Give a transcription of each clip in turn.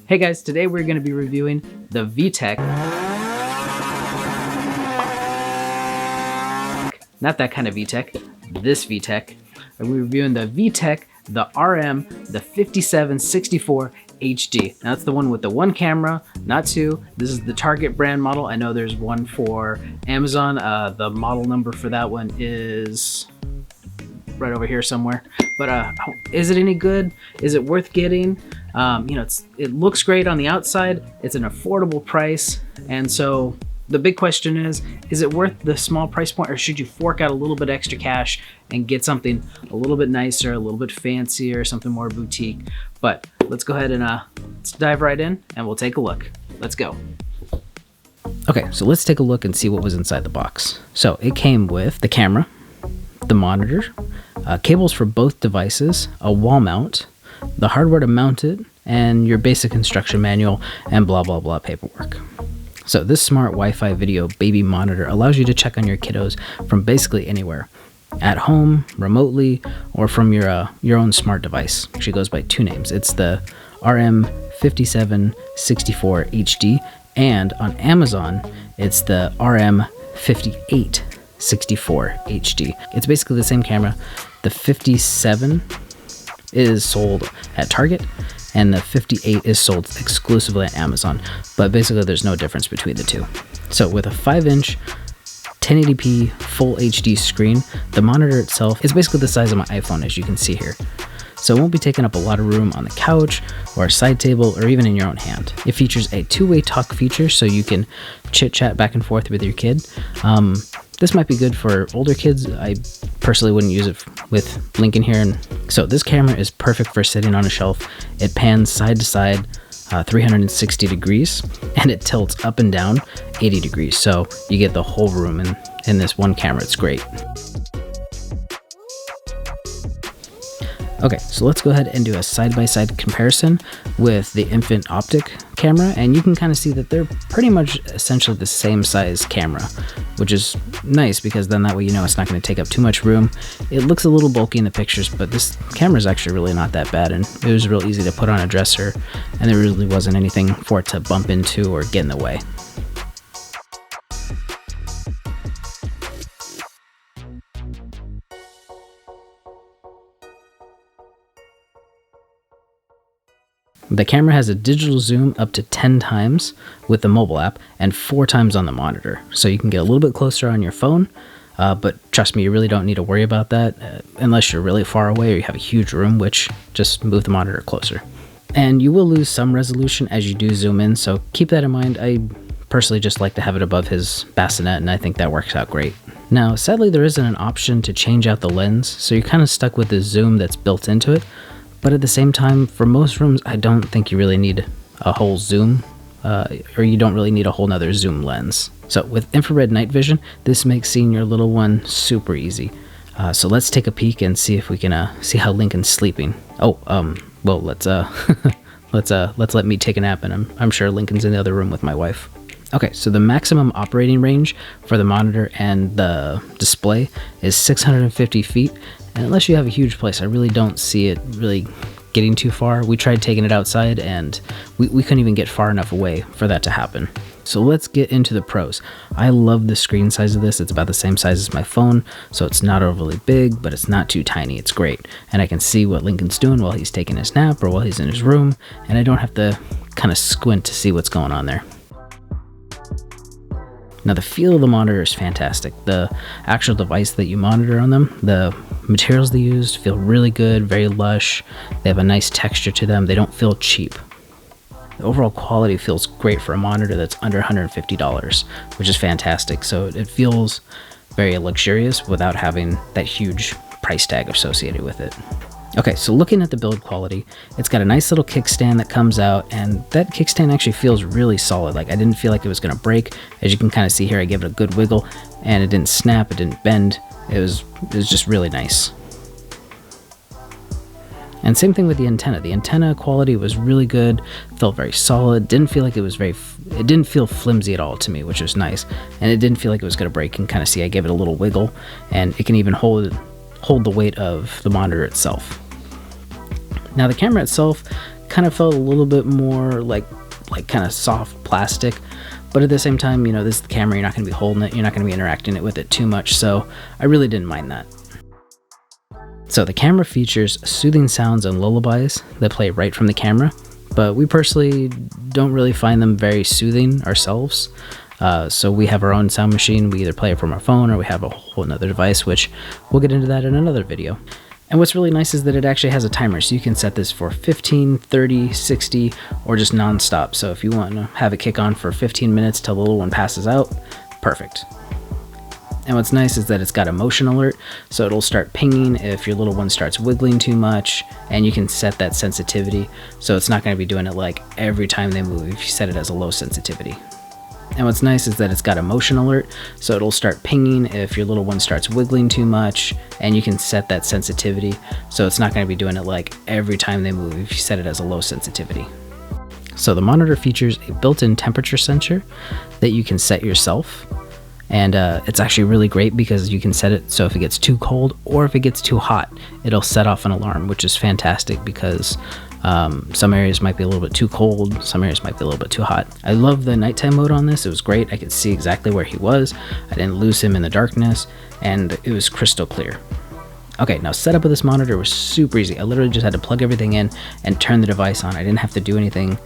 Hey guys, today we're going to be reviewing the VTech, not that kind of VTech, this VTech. We're reviewing the VTech, the RM5764HD. Now that's the one with the one camera, not two. This is the Target brand model. I know there's one for Amazon. The model number for that one is right over here somewhere. But is it any good? Is it worth getting? It looks great on the outside. It's an affordable price. And so the big question is it worth the small price point, or should you fork out a little bit extra cash and get something a little bit nicer, a little bit fancier, something more boutique? But let's go ahead and let's dive right in and we'll take a look. Let's go. Okay, so let's take a look and see what was inside the box. So it came with the camera, the monitor, cables for both devices, a wall mount, the hardware to mount it, and your basic instruction manual and blah blah blah paperwork. So this smart Wi-Fi video baby monitor allows you to check on your kiddos from basically anywhere, at home, remotely, or from your own smart device. Actually goes by two names. It's the RM5764HD, and on Amazon it's the RM5864HD. It's basically the same camera. The 57 is sold at Target and the 58 is sold exclusively at Amazon, but basically there's no difference between the two. So with a 5-inch 1080p full HD screen, the monitor itself is basically the size of my iPhone, as you can see here. So it won't be taking up a lot of room on the couch or a side table or even in your own hand. It features a two-way talk feature, so you can chit chat back and forth with your kid. This might be good for older kids. I personally wouldn't use it with Lincoln here. And so this camera is perfect for sitting on a shelf. It pans side to side 360 degrees, and it tilts up and down 80 degrees. So you get the whole room in this one camera. It's great. Okay, so let's go ahead and do a side-by-side comparison with the Infant Optic camera, and you can kind of see that they're pretty much essentially the same size camera, which is nice because then that way you know it's not going to take up too much room. It looks a little bulky in the pictures, but this camera is actually really not that bad, and it was real easy to put on a dresser, and there really wasn't anything for it to bump into or get in the way. The camera has a digital zoom up to 10 times with the mobile app and 4 times on the monitor. So you can get a little bit closer on your phone, but trust me, you really don't need to worry about that unless you're really far away or you have a huge room, which just move the monitor closer. And you will lose some resolution as you do zoom in, so keep that in mind. I personally just like to have it above his bassinet, and I think that works out great. Now, sadly, there isn't an option to change out the lens, so you're kind of stuck with the zoom that's built into it. But at the same time, for most rooms, I don't think you really need a whole zoom, or you don't really need a whole nother zoom lens. So with infrared night vision, this makes seeing your little one super easy. So let's take a peek and see if we can see how Lincoln's sleeping. Well, let's let me take a nap, and I'm sure Lincoln's in the other room with my wife. Okay, so the maximum operating range for the monitor and the display is 650 feet. And unless you have a huge place, I really don't see it really getting too far. We tried taking it outside and we couldn't even get far enough away for that to happen. So let's get into the pros. I love the screen size of this. It's about the same size as my phone, so it's not overly big, but it's not too tiny. It's great. And I can see what Lincoln's doing while he's taking his nap or while he's in his room, and I don't have to kind of squint to see what's going on there. Now the feel of the monitor is fantastic. The actual device that you monitor on them, the materials they used feel really good, very lush. They have a nice texture to them. They don't feel cheap. The overall quality feels great for a monitor that's under $150, which is fantastic. So it feels very luxurious without having that huge price tag associated with it. Okay, so looking at the build quality, it's got a nice little kickstand that comes out, and that kickstand actually feels really solid. Like, I didn't feel like it was going to break. As you can kind of see here, I gave it a good wiggle, and it didn't snap, it didn't bend. It was just really nice. And same thing with the antenna. The antenna quality was really good, felt very solid, didn't feel like it didn't feel flimsy at all to me, which was nice. And it didn't feel like it was going to break. You can kind of see I gave it a little wiggle, and it can even hold the weight of the monitor itself. Now the camera itself kind of felt a little bit more like kind of soft plastic. But at the same time, you know, this is the camera, you're not going to be holding it, you're not going to be interacting with it too much, so I really didn't mind that. So the camera features soothing sounds and lullabies that play right from the camera, but we personally don't really find them very soothing ourselves. So we have our own sound machine. We either play it from our phone or we have a whole another device, which we'll get into that in another video. And what's really nice is that it actually has a timer, so you can set this for 15, 30, 60, or just non-stop. So if you want to have it kick on for 15 minutes till the little one passes out, perfect. And what's nice is that it's got a motion alert, so it'll start pinging if your little one starts wiggling too much, and you can set that sensitivity, so it's not going to be doing it like every time they move if you set it as a low sensitivity. And what's nice is that it's got a motion alert, so it'll start pinging if your little one starts wiggling too much, and you can set that sensitivity, so it's not going to be doing it like every time they move if you set it as a low sensitivity. So the monitor features a built-in temperature sensor that you can set yourself, and it's actually really great because you can set it so if it gets too cold or if it gets too hot, it'll set off an alarm, which is fantastic because some areas might be a little bit too cold, some areas might be a little bit too hot. I love the nighttime mode on this. It was great. I could see exactly where he was. I didn't lose him in the darkness, and it was crystal clear. Okay, now setup of this monitor was super easy. I literally just had to plug everything in and turn the device on. I didn't have to do anything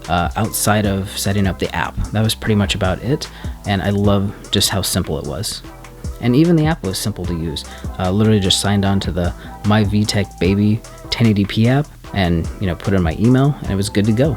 outside of setting up the app. That was pretty much about it, and I love just how simple it was. And even the app was simple to use. Literally just signed on to the My VTech Baby 1080p app, and put in my email, and it was good to go.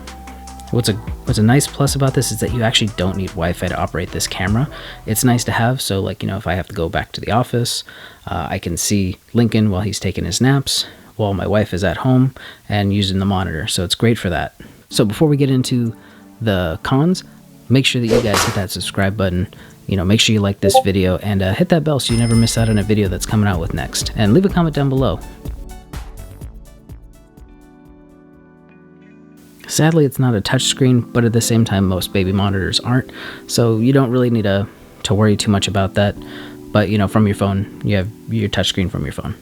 What's a nice plus about this is that you actually don't need Wi-Fi to operate this camera. It's nice to have, so like if I have to go back to the office, I can see Lincoln while he's taking his naps, while my wife is at home and using the monitor, so it's great for that. So before we get into the cons, make sure that you guys hit that subscribe button. Make sure you like this video and hit that bell so you never miss out on a video that's coming out with next, and leave a comment down below. Sadly, it's not a touchscreen, but at the same time, most baby monitors aren't, so you don't really need to worry too much about that. But from your phone, you have your touchscreen from your phone.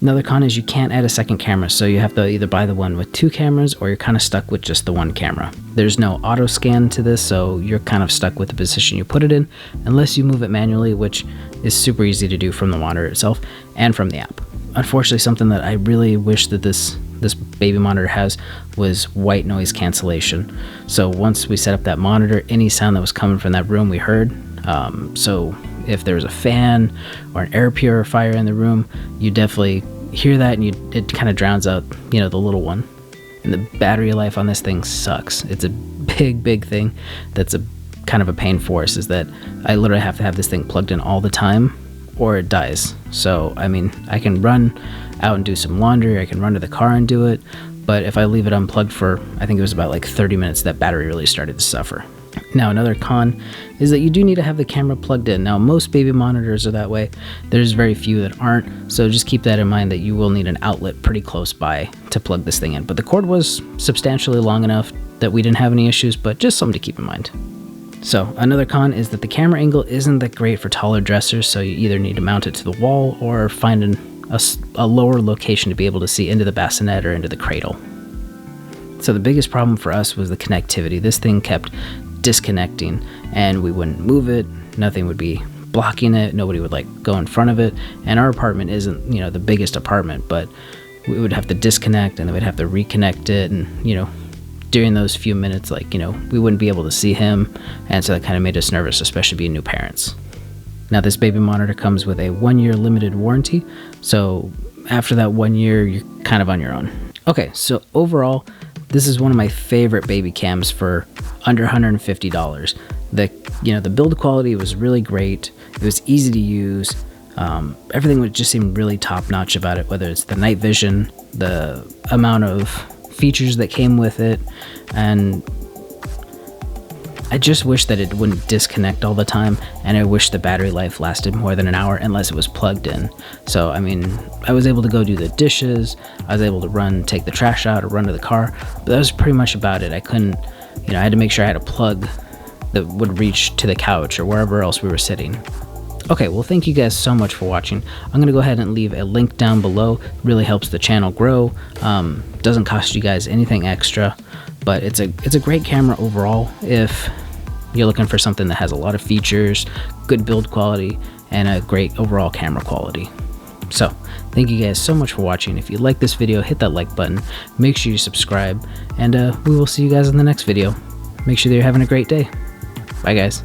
Another con is you can't add a second camera, so you have to either buy the one with 2 cameras or you're kind of stuck with just the 1 camera. There's no auto scan to this, so you're kind of stuck with the position you put it in, unless you move it manually, which is super easy to do from the monitor itself and from the app. Unfortunately, something that I really wish that this baby monitor has was white noise cancellation. So once we set up that monitor, any sound that was coming from that room we heard. So if there was a fan or an air purifier in the room, you definitely hear that, and it kind of drowns out the little one. And the battery life on this thing sucks. It's a big thing that's a kind of a pain for us, is that I literally have to have this thing plugged in all the time or it dies. So I mean, I can run out and do some laundry, I can run to the car and do it, but if I leave it unplugged for, I think it was about like 30 minutes, that battery really started to suffer. Now another con is that you do need to have the camera plugged in. Now most baby monitors are that way. There's very few that aren't, so just keep that in mind that you will need an outlet pretty close by to plug this thing in. But the cord was substantially long enough that we didn't have any issues, but just something to keep in mind. So another con is that the camera angle isn't that great for taller dressers, so you either need to mount it to the wall or find a lower location to be able to see into the bassinet or into the cradle. So the biggest problem for us was the connectivity. This thing kept disconnecting and we wouldn't move it, nothing would be blocking it, nobody would like go in front of it, and our apartment isn't the biggest apartment, but we would have to disconnect and then we'd have to reconnect it, and during those few minutes we wouldn't be able to see him, and so that kind of made us nervous, especially being new parents. Now this baby monitor comes with a 1-year limited warranty, so after that 1 year you're kind of on your own. Okay, so overall this is one of my favorite baby cams for under $150. The build quality was really great. It was easy to use. Everything would just seem really top notch about it, whether it's the night vision, the amount of features that came with it, and I just wish that it wouldn't disconnect all the time, and I wish the battery life lasted more than an hour unless it was plugged in. So I mean, I was able to go do the dishes, I was able to take the trash out or run to the car, but that was pretty much about it. I couldn't, I had to make sure I had a plug that would reach to the couch or wherever else we were sitting. Okay, well, thank you guys so much for watching. I'm going to go ahead and leave a link down below. Really helps the channel grow. Doesn't cost you guys anything extra, but it's a great camera overall if you're looking for something that has a lot of features, good build quality, and a great overall camera quality. So, thank you guys so much for watching. If you like this video, hit that like button. Make sure you subscribe, and we will see you guys in the next video. Make sure that you're having a great day. Bye, guys.